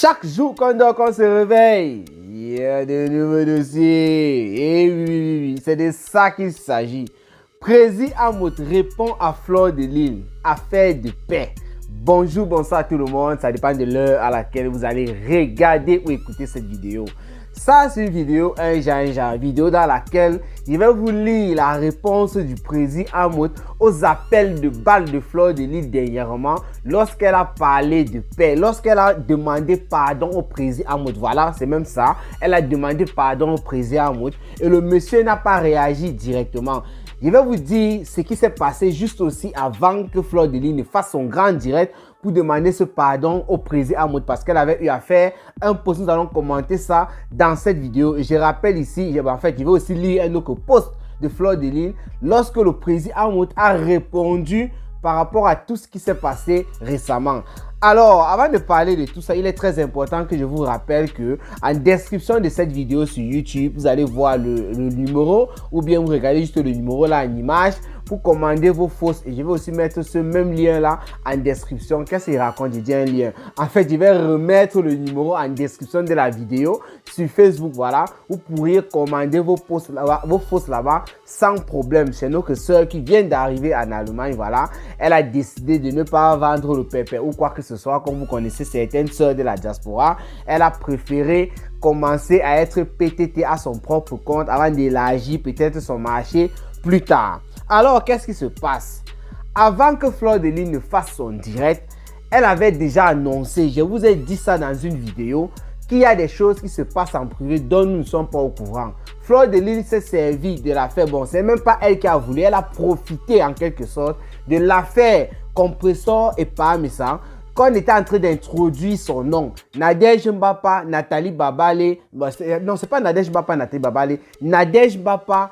Chaque jour qu'on dort, qu'on se réveille, il y a de nouveaux dossiers. Et oui, c'est de ça qu'il s'agit. Prési Amout répond à Fleur de Lille, affaire de paix. Bonjour, bonsoir à tout le monde. Ça dépend de l'heure à laquelle vous allez regarder ou écouter cette vidéo. Ça, c'est une vidéo, vidéo dans laquelle je vais vous lire la réponse du président Amout aux appels de balles de Fleur de Lille dernièrement lorsqu'elle a parlé de paix, lorsqu'elle a demandé pardon au président Amout. Voilà, c'est même ça. Elle a demandé pardon au président Amout et le monsieur n'a pas réagi directement. Je vais vous dire ce qui s'est passé juste aussi avant que Fleur de Lille ne fasse son grand direct pour demander ce pardon au président Amout parce qu'elle avait eu à faire un post. Nous allons commenter ça dans cette vidéo. Et je rappelle ici, je vais aussi lire un autre post de Fleur de Lille lorsque le président Amout a répondu par rapport à tout ce qui s'est passé récemment. Alors, avant de parler de tout ça, il est très important que je vous rappelle que en description de cette vidéo sur YouTube, vous allez voir le numéro ou bien vous regardez juste le numéro là en image pour commander vos fausses. Et je vais aussi mettre ce même lien là en description. Qu'est-ce qu'il raconte? Je dis un lien. En fait, je vais remettre le numéro en description de la vidéo sur Facebook. Voilà, vous pourriez commander vos fausses là-bas sans problème. C'est notre sœur qui vient d'arriver en Allemagne. Voilà, elle a décidé de ne pas vendre le pépé ou quoi que ce soit. Comme vous connaissez certaines sœurs de la diaspora, elle a préféré commencer à être PTT à son propre compte avant d'élargir peut-être son marché plus tard. Alors, qu'est-ce qui se passe? Avant que Fleur de Lille ne fasse son direct, elle avait déjà annoncé, je vous ai dit ça dans une vidéo, qu'il y a des choses qui se passent en privé dont nous ne sommes pas au courant. Fleur de Lille s'est servie de l'affaire, bon, c'est même pas elle qui a voulu, elle a profité en quelque sorte de l'affaire Compressor et Parmesan. Quand on était en train d'introduire son nom, Nadège Mbapa, Nathalie Babale, non, c'est pas Nadège Mbapa, Nathalie Babale, Nadège Mbapa,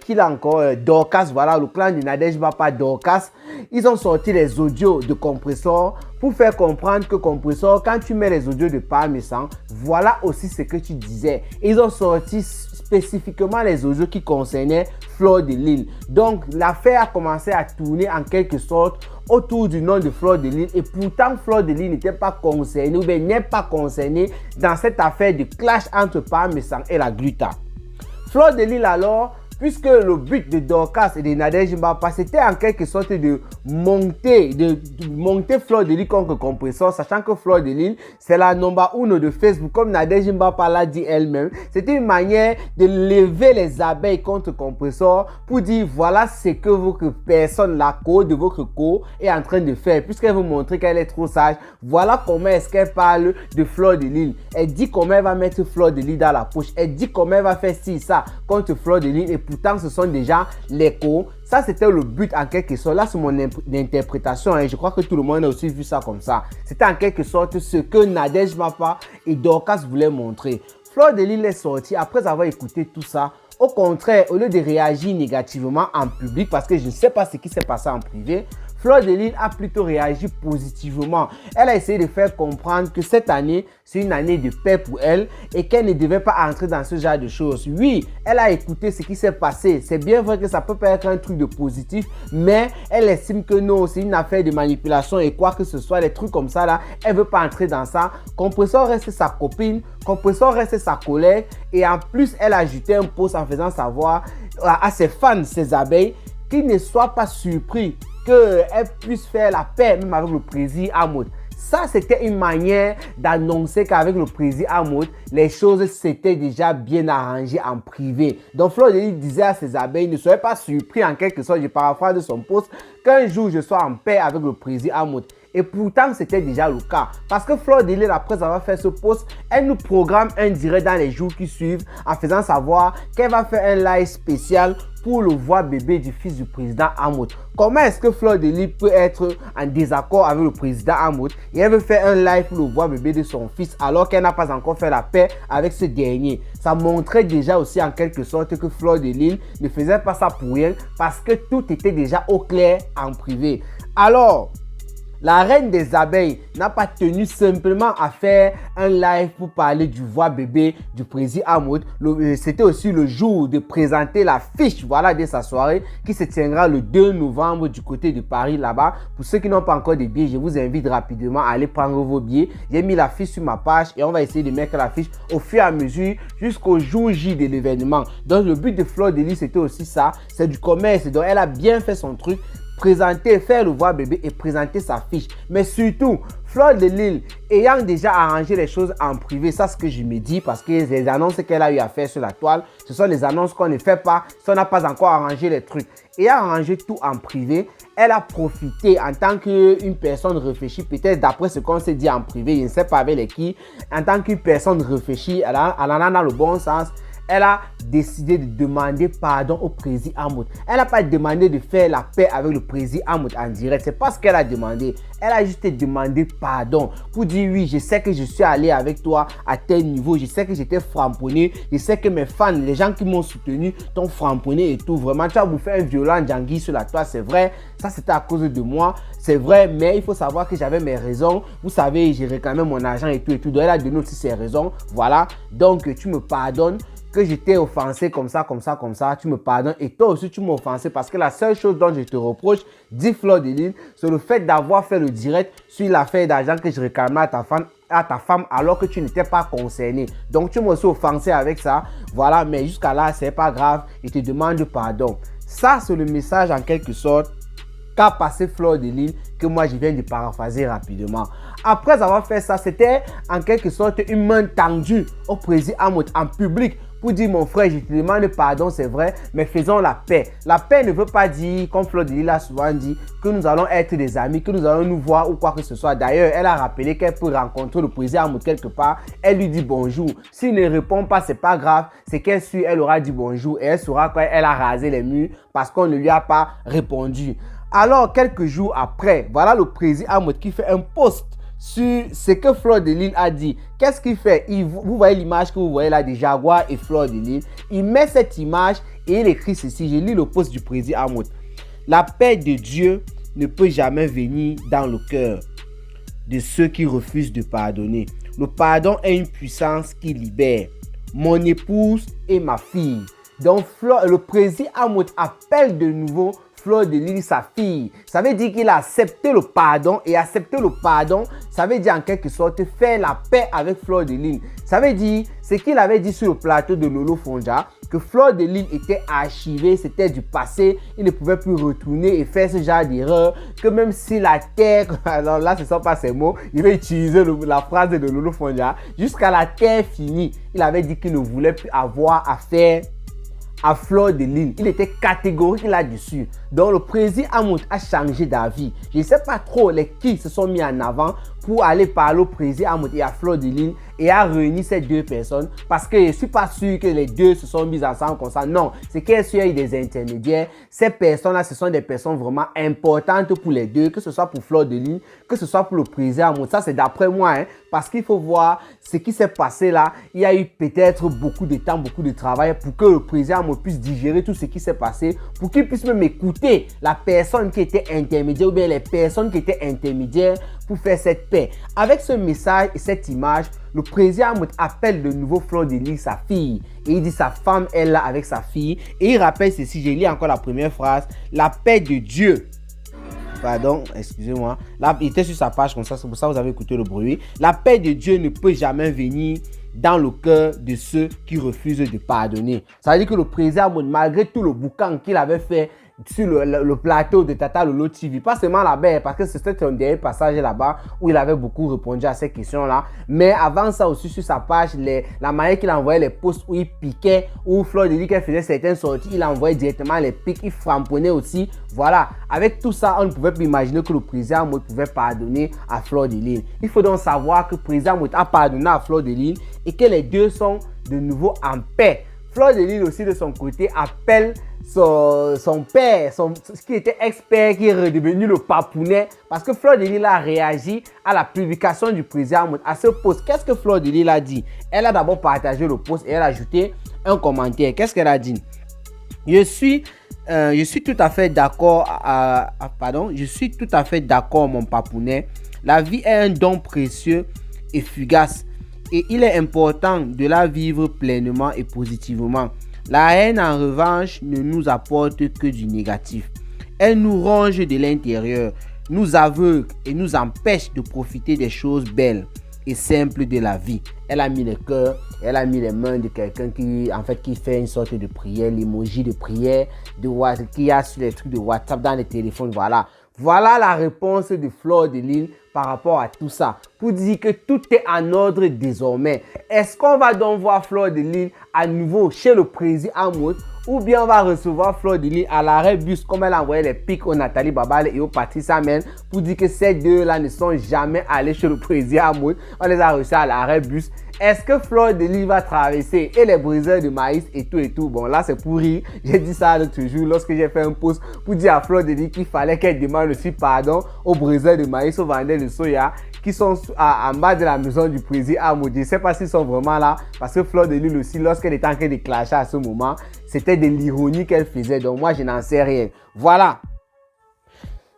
qui l'a encore, Dorcas, voilà, le clan de Nadège Mbapa, Dorcas, ils ont sorti les audios de Compressor pour faire comprendre que Compressor, quand tu mets les audios de Parmesan, voilà aussi ce que tu disais. Ils ont sorti spécifiquement les audios qui concernaient Fleur de Lille. Donc, l'affaire a commencé à tourner en quelque sorte autour du nom de Fleur de Lille et pourtant Fleur de Lille n'était pas concernée ou bien n'est pas concernée dans cette affaire de clash entre Parmesan et la Gluta. Fleur de Lille alors, puisque le but de Dorcas et de Nadège Mbapa c'était en quelque sorte de monter Fleur de Lille contre Compressor, sachant que Fleur de Lille c'est la number 1 de Facebook comme Nadège Mbapa l'a dit elle-même. C'était une manière de lever les abeilles contre Compressor pour dire voilà ce que votre personne, la co de votre co est en train de faire, puisqu'elle veut montrer qu'elle est trop sage. Voilà comment est-ce qu'elle parle de Fleur de Lille. Elle dit comment elle va mettre Fleur de Lille dans la poche. Elle dit comment elle va faire ci, ça contre Fleur de Lille et pourtant ce sont déjà les co. Ça c'était le but en quelque sorte. Là c'est mon interprétation hein. Je crois que tout le monde a aussi vu ça comme ça. C'était en quelque sorte ce que Nadège Mbapa et Dorcas voulaient montrer. Fleur de Lille est sortie après avoir écouté tout ça. Au contraire, au lieu de réagir négativement en public parce que je ne sais pas ce qui s'est passé en privé, Fleur de Lille a plutôt réagi positivement. Elle a essayé de faire comprendre que cette année, c'est une année de paix pour elle et qu'elle ne devait pas entrer dans ce genre de choses. Oui, elle a écouté ce qui s'est passé. C'est bien vrai que ça peut pas être un truc de positif, mais elle estime que non, c'est une affaire de manipulation et quoi que ce soit, les trucs comme ça là, elle veut pas entrer dans ça. Compressor reste sa copine, Compressor reste sa collègue et en plus, elle a ajouté un post en faisant savoir à ses fans, ses abeilles, qu'ils ne soient pas surpris qu'elle puisse faire la paix même avec le président Amout. Ça, c'était une manière d'annoncer qu'avec le président Amout, les choses s'étaient déjà bien arrangées en privé. Donc, Fleur de Lille disait à ses abeilles, ne soyez pas surpris en quelque sorte, je paraphrase de son post, qu'un jour je sois en paix avec le président Amout. Et pourtant, c'était déjà le cas. Parce que Fleur de Lille, après avoir fait ce post, elle nous programme un direct dans les jours qui suivent en faisant savoir qu'elle va faire un live spécial pour le voix bébé du fils du président Amout. Comment est-ce que Fleur de Lille peut être en désaccord avec le président Amout et elle veut faire un live pour le voix bébé de son fils alors qu'elle n'a pas encore fait la paix avec ce dernier? Ça montrait déjà aussi en quelque sorte que Fleur de Lille ne faisait pas ça pour elle parce que tout était déjà au clair en privé. Alors, La reine des abeilles n'a pas tenu simplement à faire un live pour parler du voix bébé du président Hamoud. C'était aussi le jour de présenter la fiche de sa soirée qui se tiendra le 2 novembre du côté de Paris là-bas. Pour ceux qui n'ont pas encore de billets, je vous invite rapidement à aller prendre vos billets. J'ai mis la fiche sur ma page et on va essayer de mettre la fiche au fur et à mesure jusqu'au jour J de l'événement. Donc le but de Fleur de Lys, c'était aussi ça, c'est du commerce. Donc elle a bien fait son truc. Présenter, faire le voix bébé et présenter sa fiche. Mais surtout, Fleur de Lys, ayant déjà arrangé les choses en privé, ça c'est ce que je me dis parce que les annonces qu'elle a eu à faire sur la toile, ce sont les annonces qu'on ne fait pas si on n'a pas encore arrangé les trucs. Ayant arrangé tout en privé, elle a profité en tant qu'une personne réfléchie, peut-être d'après ce qu'on s'est dit en privé, je ne sais pas avec les qui, en tant qu'une personne réfléchie, elle en a dans le bon sens. Elle a décidé de demander pardon au président Hamoud. Elle n'a pas demandé de faire la paix avec le président Hamoud en direct. C'est pas ce qu'elle a demandé. Elle a juste demandé pardon pour dire oui, je sais que je suis allé avec toi à tel niveau. Je sais que j'étais framponné. Je sais que mes fans, les gens qui m'ont soutenu, t'ont framponné et tout. Vraiment, tu as bouffé un violent Djangui sur la toile. C'est vrai. Ça, c'était à cause de moi. C'est vrai, mais il faut savoir que j'avais mes raisons. Vous savez, j'ai réclamé mon argent et tout et tout. Donc, elle a donné aussi ses raisons. Voilà. Donc, tu me pardonnes. Que j'étais offensé comme ça, tu me pardonnes et toi aussi tu m'as offensé parce que la seule chose dont je te reproche, dit Fleur de Lys, c'est le fait d'avoir fait le direct sur l'affaire d'argent que je réclamais à ta femme alors que tu n'étais pas concerné. Donc tu m'as aussi offensé avec ça, voilà, mais jusqu'à là, c'est pas grave, je te demande pardon. Ça, c'est le message en quelque sorte qu'a passé Fleur de Lys que moi je viens de paraphraser rapidement. Après avoir fait ça, c'était en quelque sorte une main tendue au président Hamoud en public pour dire mon frère, je te demande pardon, c'est vrai, mais faisons la paix. La paix ne veut pas dire, comme Fleur de Lys l'a souvent dit, que nous allons être des amis, que nous allons nous voir ou quoi que ce soit. D'ailleurs, elle a rappelé qu'elle peut rencontrer le président Hamoud quelque part. Elle lui dit bonjour. S'il ne répond pas, c'est pas grave. C'est qu'elle suit, elle aura dit bonjour et elle saura qu'elle a rasé les murs parce qu'on ne lui a pas répondu. Alors, quelques jours après, voilà le président Hamoud qui fait un post sur ce que Fleur de Lys a dit. Qu'est-ce qu'il fait? Vous voyez l'image que vous voyez là de Jaguar et Fleur de Lys. Il met cette image et il écrit ceci. Je lis le post du président Hamoud. La paix de Dieu ne peut jamais venir dans le cœur de ceux qui refusent de pardonner. Le pardon est une puissance qui libère. Mon épouse et ma fille. Donc le président Hamoud appelle de nouveau Fleur de Lys, sa fille. Ça veut dire qu'il a accepté le pardon et accepter le pardon, ça veut dire en quelque sorte faire la paix avec Fleur de Lys. Ça veut dire ce qu'il avait dit sur le plateau de Lolo Fonja, que Fleur de Lys était archivée, c'était du passé, il ne pouvait plus retourner et faire ce genre d'erreur, que même si la terre, alors là ce ne sont pas ces mots, il va utiliser la phrase de Lolo Fonja, jusqu'à la terre finie, il avait dit qu'il ne voulait plus avoir affaire à Fleur de Lys. Il était catégorique là-dessus. Donc le président Hamoud a changé d'avis. Je ne sais pas trop qui se sont mis en avant pour aller parler au président Hamoud et à Fleur de Lys et à réunir ces deux personnes parce que je ne suis pas sûr que les deux se sont mis ensemble comme ça. Non, c'est qu'il y a eu des intermédiaires. Ces personnes-là, ce sont des personnes vraiment importantes pour les deux, que ce soit pour Fleur de Lys, que ce soit pour le président Hamoud. Ça, c'est d'après moi, parce qu'il faut voir ce qui s'est passé là. Il y a eu peut-être beaucoup de temps, beaucoup de travail pour que le président Hamoud puisse digérer tout ce qui s'est passé, pour qu'il puisse même écouter la personne qui était intermédiaire ou bien les personnes qui étaient intermédiaires pour faire cette paix. Avec ce message et cette image, le président Hamoud appelle de nouveau Fleur de Lys, sa fille. Et il dit sa femme est là avec sa fille. Et il rappelle ceci, je lis encore la première phrase. La paix de Dieu. Pardon, excusez-moi. Là, il était sur sa page comme ça, c'est pour ça que vous avez écouté le bruit. La paix de Dieu ne peut jamais venir dans le cœur de ceux qui refusent de pardonner. Ça veut dire que le président Hamoud, malgré tout le boucan qu'il avait fait sur le plateau de Tata Lolo TV, pas seulement là-bas, parce que c'était un dernier passage là-bas où il avait beaucoup répondu à ces questions-là, mais avant ça aussi sur sa page, la manière qu'il envoyait les posts où il piquait, où Fleur de Lys qu'elle faisait certaines sorties, il envoyait directement les pics, il framponnait aussi, voilà. Avec tout ça, on ne pouvait plus imaginer que le président Hamoud pouvait pardonner à Fleur de Lys. Il faut donc savoir que le président Hamoud a pardonné à Fleur de Lys et que les deux sont de nouveau en paix. Fleur de Lys aussi de son côté appelle son père, qui était expert, qui est redevenu le papounet, parce que Fleur de Lys a réagi à la publication du président Hamoud, à ce post. Qu'est-ce que Fleur de Lys a dit? Elle a d'abord partagé le post et elle a ajouté un commentaire. Qu'est-ce qu'elle a dit? Je suis je suis tout à fait d'accord. Je suis tout à fait d'accord, mon papounet. La vie est un don précieux et fugace. Et il est important de la vivre pleinement et positivement. La haine, en revanche, ne nous apporte que du négatif. Elle nous ronge de l'intérieur, nous aveugle et nous empêche de profiter des choses belles et simples de la vie. Elle a mis le cœur, elle a mis les mains de quelqu'un qui fait une sorte de prière, l'emoji de prière qui a sur les trucs de WhatsApp dans les téléphones. Voilà la réponse de Fleur de Lys par rapport à tout ça. Pour dire que tout est en ordre désormais. Est-ce qu'on va donc voir Fleur de Lys à nouveau chez le président Hamoud, ou bien on va recevoir Fleur de Lys à l'arrêt bus comme elle a envoyé les pics au Nathalie Babale et au Patrice Amen pour dire que ces deux-là ne sont jamais allés chez le président Hamoud. On les a reçus à l'arrêt bus. Est-ce que Fleur de Lys va traverser et les briseurs de maïs et tout? Bon, là, c'est pour rire. J'ai dit ça l'autre jour lorsque j'ai fait un post pour dire à Fleur de Lys qu'il fallait qu'elle demande aussi pardon aux briseurs de maïs, aux vendeurs de soya qui sont en bas de la maison du président Hamoud. Je ne sais pas s'ils sont vraiment là parce que Fleur de Lys aussi, lorsqu'elle était en train de clasher à ce moment, c'était de l'ironie qu'elle faisait. Donc, moi, je n'en sais rien. Voilà.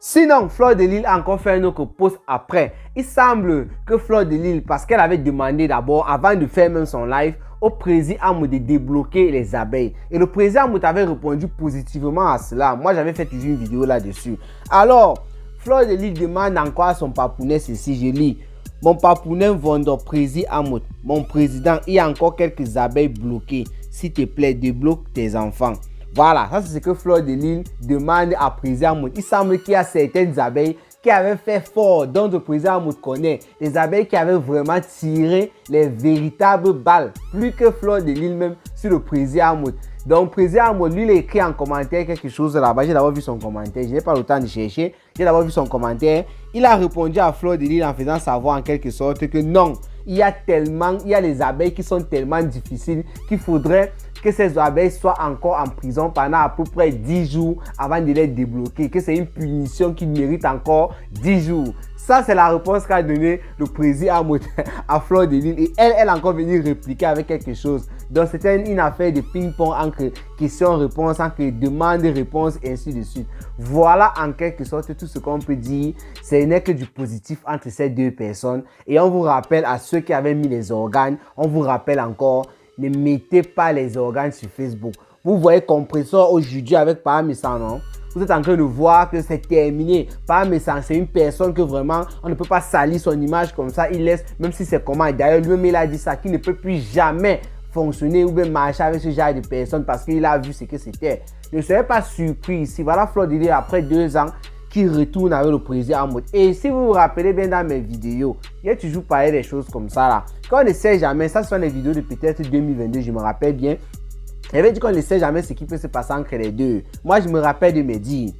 Sinon, Fleur de Lys a encore fait un autre post après. Il semble que Fleur de Lys, parce qu'elle avait demandé d'abord, avant de faire même son live, au président Hamoud de débloquer les abeilles. Et le président Hamoud avait répondu positivement à cela. Moi, j'avais fait toujours une vidéo là-dessus. Alors, Fleur de Lys demande encore à son papounet ceci, je lis. Mon papounet vendeur président Hamoud, mon président, il y a encore quelques abeilles bloquées. S'il te plaît, débloque tes enfants. Voilà, ça c'est ce que Fleur de Lys demande à président Hamoud. Il semble qu'il y a certaines abeilles qui avaient fait fort, dont le président Hamoud connaît. Des abeilles qui avaient vraiment tiré les véritables balles, plus que Fleur de Lys même sur le président Hamoud. Donc, président Hamoud, lui, il a écrit en commentaire quelque chose là-bas. J'ai d'abord vu son commentaire. Je n'ai pas le temps de chercher. J'ai d'abord vu son commentaire. Il a répondu à Fleur de Lys en faisant savoir en quelque sorte que non, il y a les abeilles qui sont tellement difficiles qu'il faudrait que ces abeilles soient encore en prison pendant à peu près 10 jours avant de les débloquer, que c'est une punition qui mérite encore 10 jours. Ça, c'est la réponse qu'a donnée le président Hamoud à Fleur de Lys. Et elle a encore venu répliquer avec quelque chose. Donc, c'était une affaire de ping-pong entre questions-réponses, entre demandes-réponses, et ainsi de suite. Voilà en quelque sorte tout ce qu'on peut dire. Ce n'est que du positif entre ces deux personnes. Et on vous rappelle à ceux qui avaient mis les organes, on vous rappelle encore, ne mettez pas les organes sur Facebook. Vous voyez Compressor aujourd'hui avec Pahamessang, non? Vous êtes en train de voir que c'est terminé. Pahamessang, c'est une personne que vraiment, on ne peut pas salir son image comme ça. Il laisse, même si c'est comment. D'ailleurs, lui-même, il a dit ça, qu'il ne peut plus jamais fonctionner ou bien marcher avec ce genre de personnes parce qu'il a vu ce que c'était. Ne soyez pas surpris ici. Voilà Fleur de Lys après 2 ans qui retourne avec le président Hamoud. Et si vous vous rappelez bien dans mes vidéos, il y a toujours parlé des choses comme ça là. Quand on ne sait jamais, ça ce sont les vidéos de peut-être 2022, je me rappelle bien. Il avait dit qu'on ne sait jamais ce qui peut se passer entre les deux. Moi, je me rappelle de me dire.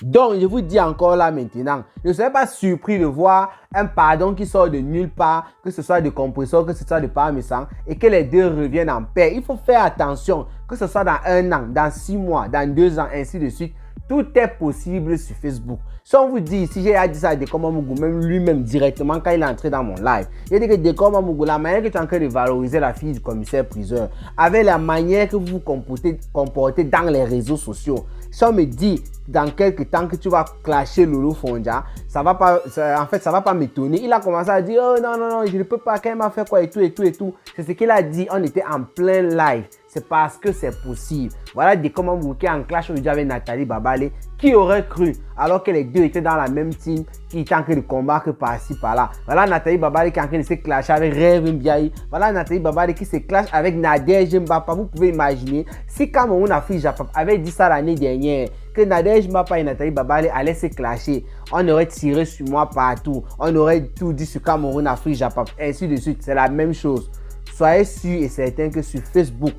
Donc, je vous dis encore là maintenant, ne soyez pas surpris de voir un pardon qui sort de nulle part, que ce soit de Compressor, que ce soit de Pahamessang, et que les deux reviennent en paix. Il faut faire attention, que ce soit dans 1 an, dans 6 mois, dans 2 ans, ainsi de suite. Tout est possible sur Facebook. Si on vous dit, si j'ai dit ça à Dekoma Mougou, même lui-même directement quand il est entré dans mon live, il a dit que Dekoma Mougou, la manière que tu es en train de valoriser la fille du commissaire-priseur, avec la manière que vous vous comportez dans les réseaux sociaux, si on me dit dans quelques temps que tu vas clasher Lolo Fondia, ça va pas m'étonner. Il a commencé à dire, oh non, je ne peux pas, quand il m'a fait quoi et tout. C'est ce qu'il a dit, on était en plein live. C'est parce que c'est possible. Voilà Dekoma Mougou qui est en clash aujourd'hui avec Nathalie Babale. Qui aurait cru, alors que les deux étaient dans la même team, qui étaient en train de combattre par-ci, par-là. Voilà Nathalie Babale qui est en train de se clasher avec Rêve Mbiaye. Voilà Nathalie Babale qui se clash avec Nadège Mbapa. Vous pouvez imaginer, si Cameroun Afrique Japon avait dit ça l'année dernière, que Nadège Mbapa et Nathalie Babale allaient se clasher, on aurait tiré sur moi partout. On aurait tout dit sur Cameroun Afrique Japon, ainsi de suite. C'est la même chose. Soyez sûr et certain que sur Facebook,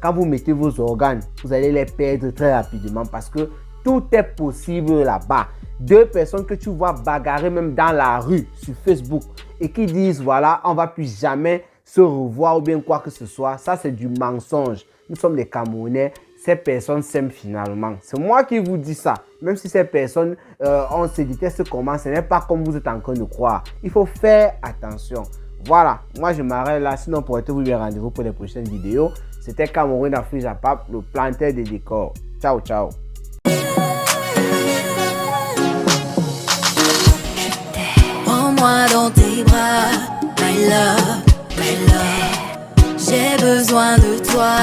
quand vous mettez vos organes, vous allez les perdre très rapidement parce que tout est possible là-bas. 2 personnes que tu vois bagarrer même dans la rue sur Facebook et qui disent voilà, on ne va plus jamais se revoir ou bien quoi que ce soit. Ça, c'est du mensonge. Nous sommes des Camerounais. Ces personnes s'aiment finalement. C'est moi qui vous dis ça. Même si ces personnes, on se déteste comment, ce n'est pas comme vous êtes en train de croire. Il faut faire attention. Voilà, moi je m'arrête là. Sinon, pour être vous bien rendez-vous pour les prochaines vidéos. C'était Cameroun Afrique Japap, le planteur des décors. Ciao, ciao. moi dans tes bras. My love, my love. J'ai besoin de toi.